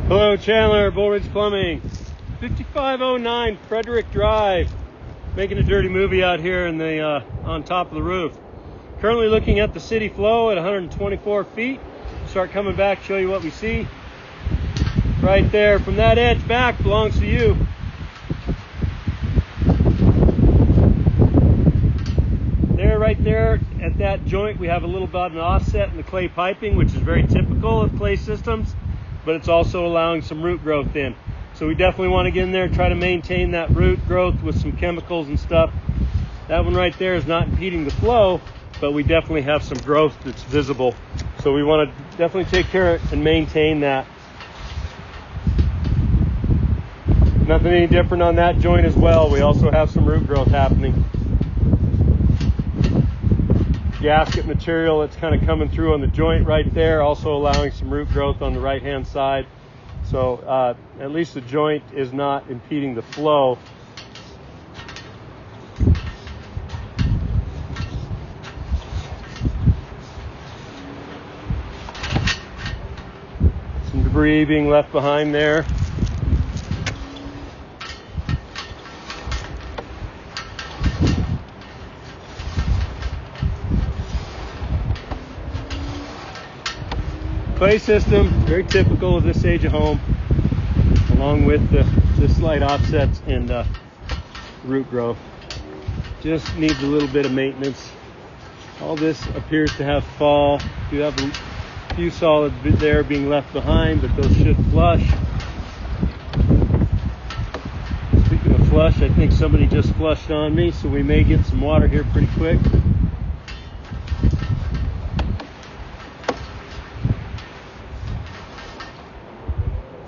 Hello, Chandler, Bull Ridge Plumbing, 5509 Frederick Drive. Making a dirty movie out here in the on top of the roof. Currently looking at the city flow at 124 feet. Start coming back, show you what we see. Right there, from that edge back belongs to you. There, right there at that joint, we have a little bit of an offset in the clay piping, which is very typical of clay systems, but it's also allowing some root growth in. So we definitely want to get in there and try to maintain that root growth with some chemicals and stuff. That one right there is not impeding the flow, but we definitely have some growth that's visible. So we want to definitely take care of and maintain that. Nothing any different on that joint as well. We also have some root growth happening. Gasket material that's kind of coming through on the joint right there, also allowing some root growth on the right hand side. So at least the joint is not impeding the flow. Some debris being left behind there. Clay system, very typical of this age of home, along with the slight offsets and root growth. Just needs a little bit of maintenance. All this appears to have fall. You have a few solids there being left behind, but those should flush. Speaking of flush, I think somebody just flushed on me, so we may get some water here pretty quick.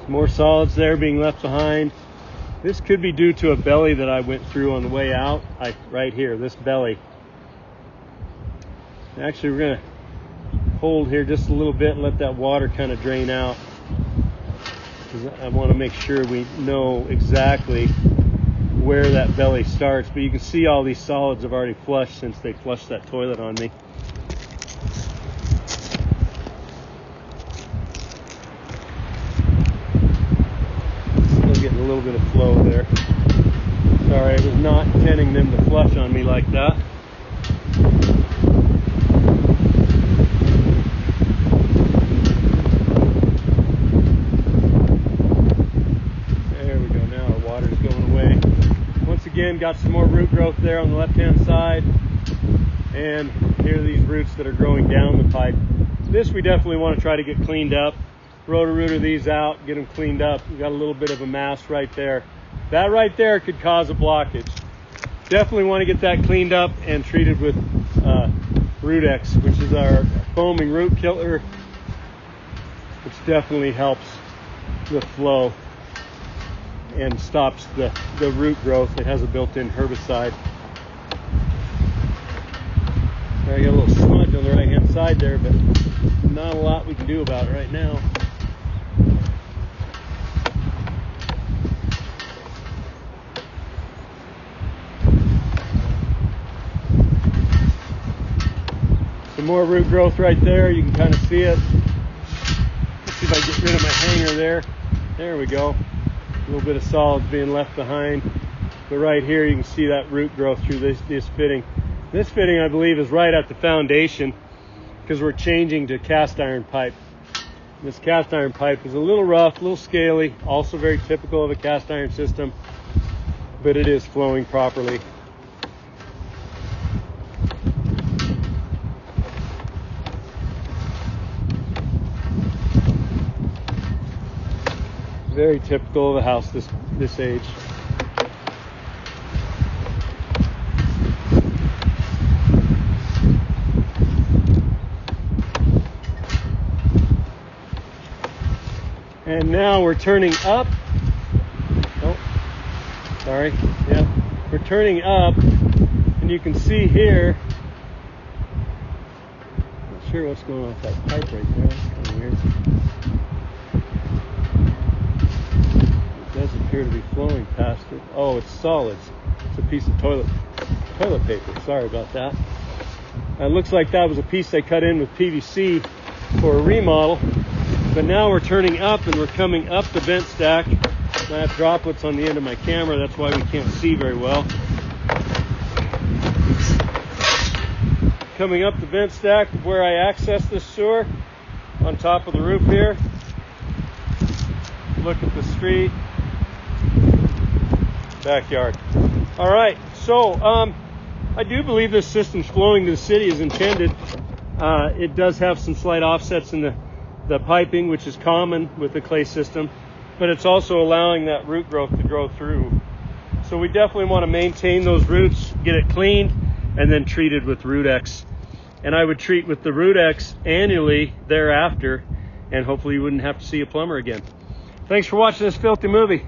More solids there being left behind. This could be due to a belly that I went through on the way out. Right here, this belly. Actually, we're gonna hold here just a little bit and let that water kind of drain out, because I want to make sure we know exactly where that belly starts. But you can see all these solids have already flushed since they flushed that toilet on me. Getting a little bit of flow there. Sorry, I was not intending them to flush on me like that. There we go. Now our water's going away. Once again, got some more root growth there on the left-hand side. And here are these roots that are growing down the pipe. This we definitely want to try to get cleaned up. Rotor these out, get them cleaned up. We got a little bit of a mass right there. That right there could cause a blockage. Definitely want to get that cleaned up and treated with Root-X, which is our foaming root killer, which definitely helps the flow and stops the root growth. It has a built-in herbicide. I got a little smudge on the right-hand side there, but not a lot we can do about it right now. Some more root growth right there. You can kind of see it. Let's see if I get rid of my hanger there. There we go. A little bit of solids being left behind. But right here you can see that root growth through this fitting. This fitting, I believe, is right at the foundation, because we're changing to cast iron pipe. This cast iron pipe is a little rough, a little scaly, also very typical of a cast iron system, but it is flowing properly. Very typical of a house this age. And now we're turning up. Oh, sorry. Yeah, we're turning up, and you can see here. Not sure what's going on with that pipe right there. That's kind of weird. It does appear to be flowing past it. Oh, it's solids. It's a piece of toilet paper. Sorry about that. It looks like that was a piece they cut in with PVC for a remodel. But now we're turning up and we're coming up the vent stack. I have droplets on the end of my camera, that's why we can't see very well. Coming up the vent stack where I access this sewer, on top of the roof here. Look at the street. Backyard. All right, so I do believe this system's flowing to the city as intended. It does have some slight offsets in the piping, which is common with the clay system, but it's also allowing that root growth to grow through. So we definitely want to maintain those roots, get it cleaned, and then treated with Root X. And I would treat with the Root X annually thereafter, and hopefully you wouldn't have to see a plumber again. Thanks for watching this filthy movie.